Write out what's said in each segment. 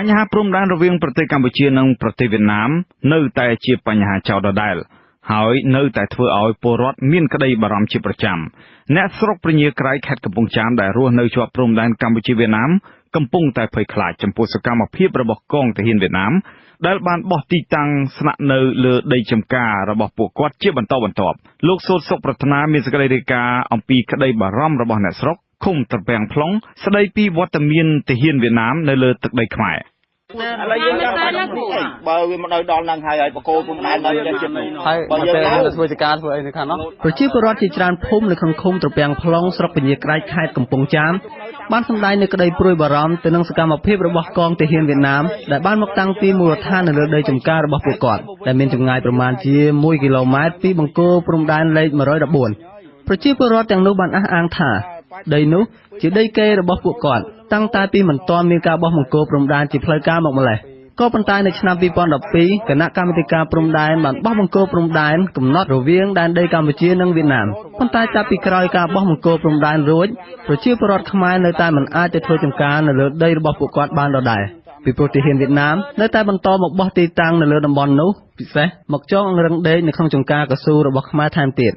បញ្ហាព្រំដែនរវាងប្រទេសកម្ពុជានិងប្រទេសវៀតណាមនៅតែជាបញ្ហាចោទដដែលហើយនៅតែធ្វើឲ្យពលរដ្ឋមានក្តីបារម្ភជាប្រចាំអ្នកស្រុកប្រញាក្រៃខេត្តកំពង់ចាមដែលរស់នៅជាប់ព្រំដែនកម្ពុជាវៀតណាមកំពុងតែភ័យខ្លាចចំពោះសកម្មភាពរបស់កងទាហានវៀតណាមដែលបានបោះទីតាំងស្នាក់នៅលើដីចម្ការរបស់ពួកគាត់ជាបន្តបន្ទាប់លោកសូតសុខប្រាថ្នាមានសេចក្តីរាយការណ៍អំពីក្តីបារម្ភរបស់អ្នកស្រុកឃុំត្រពាំង plong ស្ដីពីវត្តមានទាហានវៀតណាមនៅលើទឹកដីខ្មែរឥឡូវយើងចាំបើវាមកដល់ហ្នឹងហើយបកគោពុំដែរនៅចិត្តចិត្តហើយបើយើងធ្វើចការធ្វើអីនៅខាងនោះប្រជាពលរដ្ឋជាច្រើនភូមិនៅក្នុងឃុំត្រពាំង plong ស្រុកពញាក្រៃខេត្តកំពង់ចាមបានសម្ដែងនូវក្តីព្រួយបារម្ភទៅនឹងសកម្មភាពរបស់កងទាហានវៀតណាមដែលបានមកតាំងពីមូលដ្ឋាននៅលើដីចម្ការរបស់ពួកគាត់ដែលមានចម្ងាយប្រមាណជា1គីឡូម៉ែត្រពីបង្គោលព្រំដែនលេខ114ប្រជាពលរដ្ឋទាំងនោះបានអះអាងថាដីនោះជាដីកេររបស់ពួកគាត់តាំងតែពីមិនទាន់មានការបោះបង្គោលព្រំដែនជាផ្លូវការមកម្លេះក៏ប៉ុន្តែនៅឆ្នាំ2012គណៈកម្មាធិការព្រំដែនបានបោះបង្គោលព្រំដែនកំណត់រវាងដែនដីកម្ពុជានិងវៀតណាមប៉ុន្តែចាប់ពីក្រោយការបោះបង្គោលព្រំដែនរួចប្រជាពលរដ្ឋខ្មែរនៅតែមិនអាចទៅធ្វើចម្ការនៅលើដីរបស់ពួកគាត់បានដដែលពីព្រោះទាហានវៀតណាមនៅតែបន្តមកបោះទីតាំងនៅលើតំបន់នោះពិសេសមកចងរឹងដេកនៅក្នុងចម្ការកស៊ូរបស់ខ្មែរថែមទៀត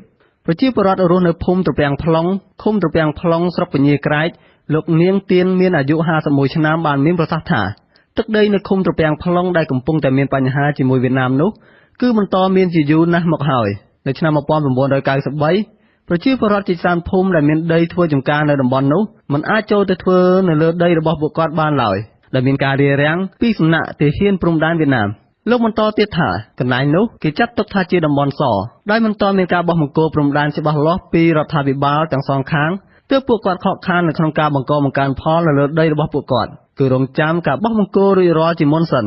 ប្រជាពលរដ្ឋរស់នៅភូមិត្រពាំង plong ឃុំត្រពាំង plong ស្រុកពញាក្រែកលោកនាងទៀនមានអាយុ51ឆ្នាំបានមានប្រសាសន៍ថាទឹកដីនៅឃុំត្រពាំង plong ដែលកំពុងតែមានបញ្ហាជាមួយវៀតណាមនោះគឺបន្តមានជាយូរណាស់មកហើយនៅឆ្នាំ1993ប្រជាពលរដ្ឋជាច្រើនភូមិដែលមានដីធ្វើចម្ការនៅតំបន់នោះមិនអាចចូលទៅធ្វើនៅលើដីរបស់ពួកគាត់បានឡើយដែលមានការរារាំងពីសំណាក់ទាហានព្រំដែនវៀតណាមលោកបន្តទៀតថាកន្លែងនោះគេចាត់ទុកថាជាតំបន់សដោយមិនទាន់មានការបោះបង្គោលព្រំដែនច្បាស់លាស់ពីរដ្ឋាភិបាលទាំងសងខាងទើបពួកគាត់ខកខាននៅក្នុងការបង្កបង្កើនផលនៅលើដីរបស់ពួកគាត់គឺរងចាំការបោះបង្គោលរួចរាល់ជាមុនសិន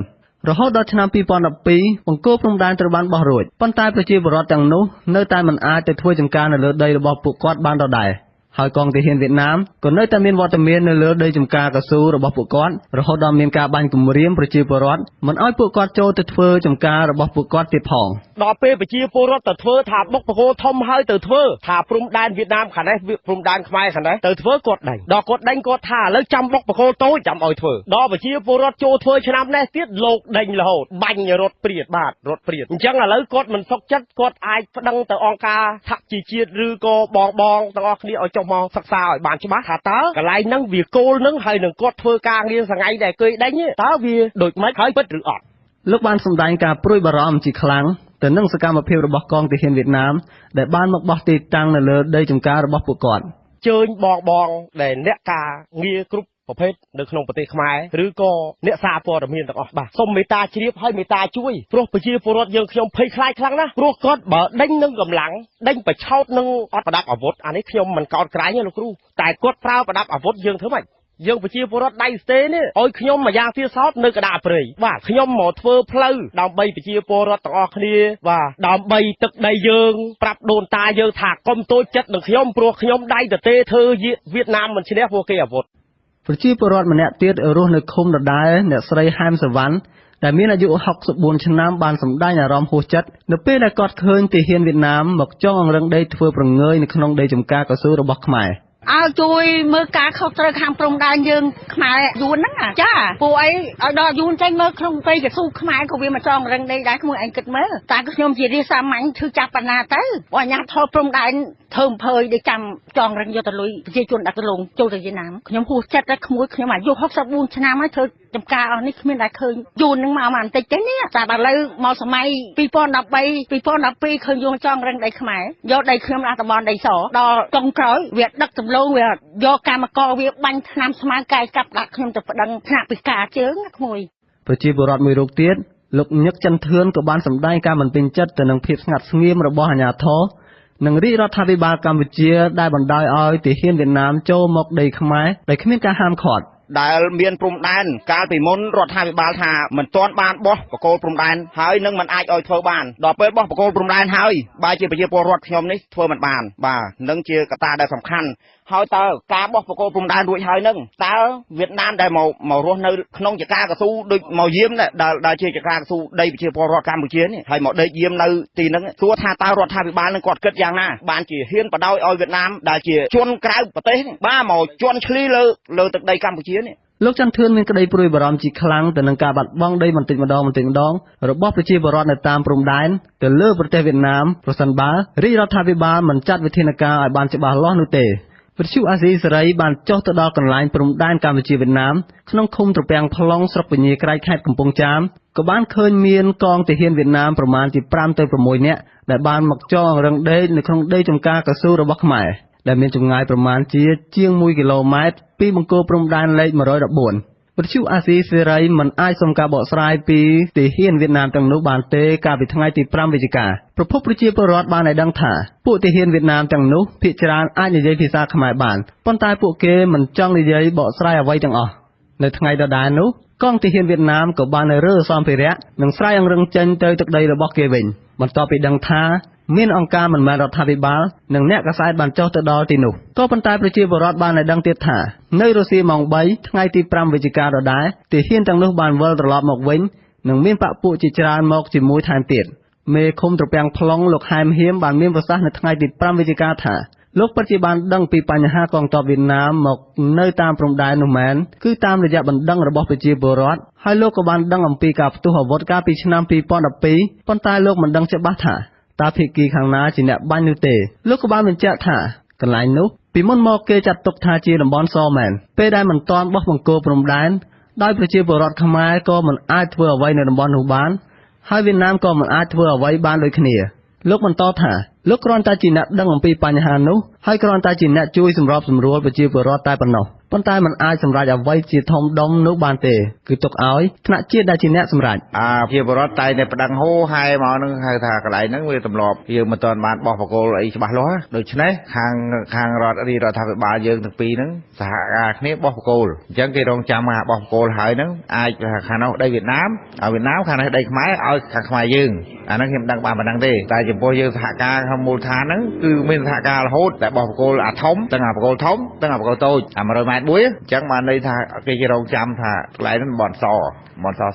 រហូតដល់ឆ្នាំ2012បង្គោលព្រំដែនត្រូវបានបោះរួចប៉ុន្តែប្រជាពលរដ្ឋទាំងនោះនៅតែមិនអាចទៅធ្វើចម្ការនៅលើដីរបស់ពួកគាត់បានដដែលហើយកងទាហានវៀតណាមក៏នៅតែមានវត្តមាននៅលើដីចម្ការកស៊ូរបស់ពួកគាត់រហូតដល់មានការបាញ់គំរាមប្រជាពលរដ្ឋមិនឲ្យពួកគាត់ចូលទៅធ្វើចម្ការរបស់ពួកគាត់ទៀតផងដល់ពេលប្រជាពលរដ្ឋទៅធ្វើថាបុកបកោធំហើយទៅធ្វើថាព្រំដែនវៀតណាមខាងនេះព្រំដែនខ្មែរខាងនេះទៅធ្វើគាត់ដេញដល់គាត់ដេញគាត់ថាឥឡូវចាំបុកបកោតូចចាំឲ្យធ្វើដល់ប្រជាពលរដ្ឋចូលធ្វើឆ្នាំនេះទៀតលោកដេញរហូតបាញ់រត់ព្រាតបាទរត់ព្រាតអញ្ចឹងឥឡូវគាត់មិនសុខចិត្តគាត់អាចប្តឹងទៅអង្គការសហជីវជាតិឬក៏បងទាំងអស់គ្នាឲ្យចុះមកសិក្សាឲ្យបានច្បាស់ថាតើកន្លែងហ្នឹងវាគោលហ្នឹងហើយនឹងគាត់ធ្វើការងារសងៃដែលគេដេញតើវាដូចម៉េចហើយពិតឬអត់លោកបានសម្ដែងការព្រួយបារម្ភជាខ្លាំងទៅនឹងសកម្មភាពរបស់កងទាហានវៀតណាមដែលបានមកបោះទីតាំងនៅលើដីចម្ការរបស់ពួកគាត់ជើញបងដែលអ្នកការងារគ្រប់ប្រភេទនៅក្នុងប្រទេសខ្មែរឬក៏អ្នកសារព័ត៌មានទាំងអស់បាទសូមមេត្តាជ្រាបហើយមេត្តាជួយព្រោះប្រជាពលរដ្ឋយើងខ្ញុំភ័យខ្លាចខ្លាំងណាស់ព្រោះគាត់បើដេញនឹងកម្លាំងដេញប្រឆោតនឹងអត់ប្រដាប់អាវុធអានេះខ្ញុំមិនកោតក្រែងទេលោកគ្រូតែគាត់ប្រើប្រដាប់អាវុធយើងធ្វើម៉េចយើងប្រជាពលរដ្ឋដៃស្ទេនេះឲ្យខ្ញុំមួយយ៉ាងទៀតសោតនៅកណ្ដាលព្រៃបាទខ្ញុំមកធ្វើផ្លូវដើម្បីប្រជាពលរដ្ឋទាំងអស់គ្នាបាទដើម្បីទឹកដីយើងប្រាប់ដូនតាយើងថាកុំតូចចិត្តនឹងខ្ញុំព្រោះខ្ញុំដៃទទេធ្វើវៀតណាមមិនឈ្នះពួកគេអាវុធប្រជាពលរដ្ឋម្នាក់ទៀតរស់នៅឃុំដដែលអ្នកស្រីហែមសវណ្ណដែលមានអាយុ64ឆ្នាំបានសម្ដែងអារម្មណ៍ហួសចិត្តនៅពេលដែលគាត់ឃើញទាហានវៀតណាមមកចងអង្រឹងដីធ្វើប្រងើយនៅក្នុងដីចម្ការកស៊ូរបស់ខ្មែរឲ្យជួយមើលការខុសត្រូវខាងព្រំដែនយើងខ្មែរយួនហ្នឹងចាពួកអីឲ្យដល់យួនចេញមើលក្នុងព្រៃកស៊ូខ្មែរក៏វាមកចងរឹងដីដែរក្មួយឯងគិតមើលតែខ្ញុំជារាជសាមញ្ញធ្វើចាប់បណ្ណាទៅបើអាញាធរព្រំដែនធ្វើអំភើយដូចចាំចងរឹងយកទៅលុយប្រជាជនដាក់ទៅលងចូលទៅវៀតណាមខ្ញុំហួសចិត្តតែក្មួយខ្ញុំអាយុ64ឆ្នាំហើយធ្វើចំការអស់នេះគ្មានតែឃើញយួនហ្នឹងមកបន្តិចទេនេះតែឥឡូវមកសម័យ2013 2012ឃើញយួនចងរឹងដីខ្មែរយកដីខ្ញុំដាក់តំបន់ដីសដល់ចុងក្រោយវាដឹកទំលងវាយកកម្មករវាបាញ់ថ្នាំស្មៅកែកាប់ដាក់ខ្ញុំទៅប្តឹងថ្នាក់ពិការជើងក្មួយប្រជាពលរដ្ឋមួយរូបទៀតលោកញឹកចន្ទធឿនក៏បានសម្ដែងការមិនពេញចិត្តទៅនឹងភាពស្ងាត់ស្ងៀមរបស់អាជ្ញាធរនិងរាជរដ្ឋាភិបាលកម្ពុជាដែលបណ្ដោយឲ្យទាហានវៀតណាមចូលមកដីខ្មែរដោយគ្មានការហាមឃាត់ដែលមានព្រំដែនកាលពីមុនរដ្ឋាភិបាលថាមិនទាន់បានបោះបកគោលព្រំដែនហើយនឹងមិនអាចឲ្យធ្វើបានដល់ពេលបោះបកគោលព្រំដែនហើយបើជាប្រជាពលរដ្ឋខ្ញុំនេះធ្វើមិនបានបាទនឹងជាកត្តាដែលសំខាន់ហើយតើការបោះបកគោលព្រំដែនរួចហើយនឹងតើវៀតណាមដែលមករស់នៅក្នុងចក្រកស៊ូដូចមកយាមដែលជាចក្រកស៊ូដីប្រជាពលរដ្ឋកម្ពុជានេះហើយមកដេកយាមនៅទីហ្នឹងសួរថាតើរដ្ឋាភិបាលនឹងគាត់គិតយ៉ាងណាបានជាហ៊ានបដ ாய் ឲ្យវៀតណាមដែលជាជនក្រៅប្រទេសនេះបាទមកជន់ឈ្លីលើទឹកដីកម្ពុជានេះ លោកច័ន្ទធឿនមានក្តីព្រួយបារម្ភជាខ្លាំងទៅនឹងការបាត់បង់ដីបន្តិចម្ដងរបស់ប្រជាពលរដ្ឋនៅតាមព្រំដែនទៅលើប្រទេសវៀតណាមប្រសិនបើរាជរដ្ឋាភិបាលមិនចាត់វិធានការឲ្យបានច្បាស់លាស់នោះទេវិទ្យុអាស៊ីសេរីបានចុះទៅដល់កន្លែងព្រំដែនកម្ពុជាវៀតណាមក្នុងឃុំត្រពាំង Plong ស្រុកពញាក្រែកខេត្តកំពង់ចាមក៏បានឃើញមានកងទាហានវៀតណាមប្រមាណជា5ទៅ6នាក់ដែលបានមកចងរឹងដេកនៅក្នុងដីចំការកស៊ូរបស់ខ្មែរដែលមានចម្ងាយប្រមាណជាង1គីឡូម៉ែត្រពីបង្គោលព្រំដែនលេខ114 វិទ្យុអាស៊ីសេរីមិនអាចសុំការបកស្រាយពីទាហានវៀតណាមទាំងនោះបានទេកាលពីថ្ងៃទី5វិច្ឆិកាប្រពន្ធប្រជាពលរដ្ឋបានឲ្យដឹងថាពួកទាហានវៀតណាមទាំងនោះភាគច្រើនអាចនិយាយភាសាខ្មែរបានប៉ុន្តែពួកគេមិនចង់និយាយបកស្រាយអ្វីទាំងអស់នៅថ្ងៃដដែលនោះកងទាហានវៀតណាមក៏បានរើសម្ភារៈនិងស្រែអង្រឹងចេញទៅទឹកដីរបស់គេវិញបន្ទាប់ពីដឹងថាមានអង្គការមិនមែនរដ្ឋាភិបាលនិងអ្នកកាសែតបានចុះទៅដល់ទីនោះក៏ប៉ុន្តែប្រជាពលរដ្ឋបានឲ្យដឹងទៀតថានៅរសៀលម៉ោង3ថ្ងៃទី5វិច្ឆិកាដដែលទាហានទាំងនោះបានវិលត្រឡប់មកវិញនិងមានបកពួកជាច្រើនមកជាមួយថែមទៀតមេឃុំត្រពាំង Plong លោកហែមហៀមបានមានប្រសាសន៍នៅថ្ងៃទី5វិច្ឆិកាថាលោកពិតជាបានដឹងពីបញ្ហាកងទ័ពវៀតណាមមកនៅតាមព្រំដែននោះមែនគឺតាមរយៈបណ្ដឹងរបស់ប្រជាពលរដ្ឋហើយលោកក៏បានដឹងអំពីការផ្ទុះអាវុធកាលពីឆ្នាំ2012ប៉ុន្តែលោកមិនដឹងច្បាស់ថាតើភាគីខាងណាជាអ្នកបាញ់នោះទេលោកក៏បានបញ្ជាក់ថាកន្លែងនោះពីមុនមកគេចាត់ទុកថាជាតំបន់សមែនពេលដែលមិនទាន់បោះបង្គោលព្រំដែនដោយប្រជាពលរដ្ឋខ្មែរក៏មិនអាចធ្វើអ្វីនៅតំបន់នោះបានហើយវៀតណាមក៏មិនអាចធ្វើអ្វីបានដូចគ្នាលោកបន្តថាលោកគ្រាន់តែជាអ្នកដឹងអំពីបញ្ហានោះហើយគ្រាន់តែជាអ្នកជួយសម្របសម្រួលប្រជាពលរដ្ឋតែប៉ុណ្ណោះប៉ុន្តែมันអាចសម្រេចអ្វីជាធំដុំនោះបានទេគឺទុកឲ្យថ្នាក់ជាតិដែលជាអ្នកសម្រេចប្រជាពលរដ្ឋតែតែប្តឹងហូហែមកនឹងហៅថាកន្លែងហ្នឹងវាទម្លាប់យើងមិនទាន់បានបោះបកគោលអីច្បាស់លាស់ដូច្នេះខាងរដ្ឋាភិបាលយើងទាំងពីរហ្នឹងសហការគ្នាបោះបកគោលអញ្ចឹងគេរងចាំថាបោះបកគោលហើយហ្នឹងអាចខាងនោះដីវៀតណាមឲ្យវៀតណាមខាងនេះដីខ្មែរឲ្យខាងខ្មែរយើងអាហ្នឹងខ្ញុំដឹងបានប៉ុណ្ណឹងទេតែចំពោះយើងសហការខាងមូលដ្ឋានហ្នឹងគឺមានសហការរហូតតែបោះបកគោលអាធំទាំងអាបកគោលធំទាំងអាបកគោលតូចអា100ម៉ែត្រមួយអញ្ចឹងបានន័យថាគេរងចាំថាកន្លែងហ្នឹងបនស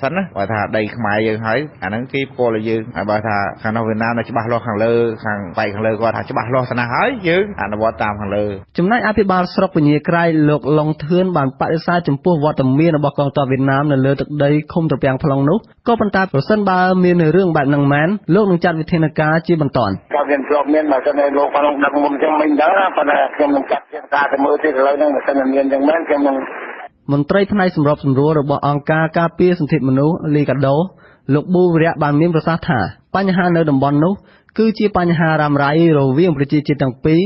សិនណាបើថាដីខ្មែរយើងហើយអាហ្នឹងគេពលឲ្យយើងហើយបើថាខាងនោះវៀតណាមនៅច្បាស់លាស់ខាងលើខាងបែកខាងលើគាត់ថាច្បាស់លាស់ស្នាហើយយើងអនុវត្តតាមខាងលើចំណែកអភិបាលស្រុកពញាក្រែកលោកឡុងធឿនបានបដិសេធចំពោះវត្តមានរបស់កងទ័ពវៀតណាមនៅលើទឹកដីឃុំត្រពាំង Plong នោះក៏ប៉ុន្តែប្រសិនបើមានរឿងបែបហ្នឹងមែនលោកនឹងចាត់វិធានការជាបន្តក៏វាជាប់មានបើសិនលោកផងដឹងមុនចឹងមិនដឹងណាប៉ុន្តែខ្ញុំនឹងចាត់វិធានការទៅមើលទៀតឥឡូវហ្នឹងបើសិនមានចឹងមែនខ្ញុំនឹងមន្ត្រីផ្នែកសម្របសម្រួលរបស់អង្គការការពារសិទ្ធិមនុស្សលីកាដូលោកប៊ូវរៈបានមានប្រសាសន៍ថាបញ្ហានៅតំបន់នោះគឺជាបញ្ហារ៉ាំរ៉ៃរវាងប្រជាជាតិទាំងពីរ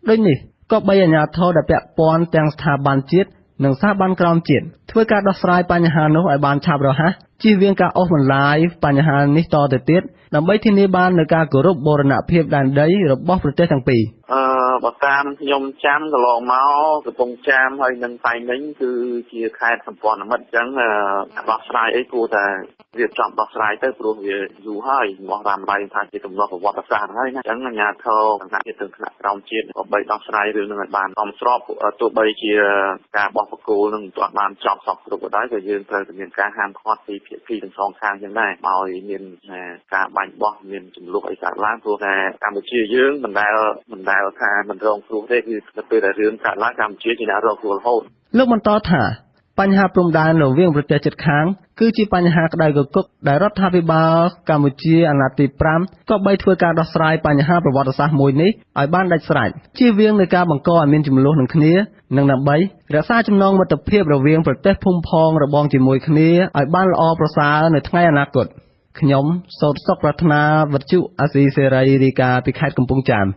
ដូចនេះក៏បីអាជ្ញាធរដែលពាក់ព័ន្ធទាំងស្ថាប័នជាតិនិងសហបានក្រោមជាតិធ្វើការដោះស្រាយបញ្ហានោះឲ្យបានឆាប់រហ័សជៀសវាងការអូសបន្លាយបញ្ហានេះតទៅទៀតដើម្បីធានាបាននូវការគោរពបូរណភាពដែនដីរបស់ប្រទេសទាំងពីរបើតាមខ្ញុំចាំកន្លងមកកំពង់ចាមហើយនឹងប៉ៃមិញគឺជាខេត្តសម្ព័ន្ធមិត្តអញ្ចឹងដោះស្រាយអីគួរតែរៀបចំដោះស្រាយទៅព្រោះវាយូរហើយមករ៉ាំរ៉ៃថាជាទម្លាប់ប្រវត្តិសាស្ត្រហើយណាអញ្ចឹងអាជ្ញាធរថ្នាក់ជាតិថ្នាក់ក្រោមជាតិក៏បីដោះស្រាយរឿងនឹងឲ្យបានសមស្របទោះបីជាការបោះបកគោលនឹងមិនទាន់បានចប់សពគ្រប់ក៏ដោយក៏យើងត្រូវតែមានការហាមឃាត់ពីភាគីទាំងសងខាងចឹងដែរមកឲ្យមានការបាញ់បោះមានចំនួនអីកើតឡើងព្រោះថាកម្ពុជាយើងមិនដែលថាមិនរងគ្រោះទេគឺទៅពេលដែលរឿងកើតឡើងកម្ពុជាជាអ្នករងគ្រោះរហូតលោកបន្តថាបញ្ហាព្រំដែនរវាងប្រទេសជិតខាងគឺជាបញ្ហាក្តៅគគុកដែលរដ្ឋាភិបាលកម្ពុជាអាណត្តិទី5ក៏បីធ្វើការដោះស្រាយបញ្ហាប្រវត្តិសាស្ត្រមួយនេះឲ្យបានដាច់ស្រេចជៀសវាងនឹងការបង្កឲ្យមានចំនួននឹងគ្នានិងដើម្បីរក្សាចំណងមិត្តភាពរវាងប្រទេសភូមិផងរបងជាមួយគ្នាឲ្យបានល្អប្រសើរនៅថ្ងៃអនាគតខ្ញុំសូត្រសុខប្រាថ្នាវិទ្យុអាស៊ីសេរីរាយការណ៍ពីខេត្តកំពង់ចាម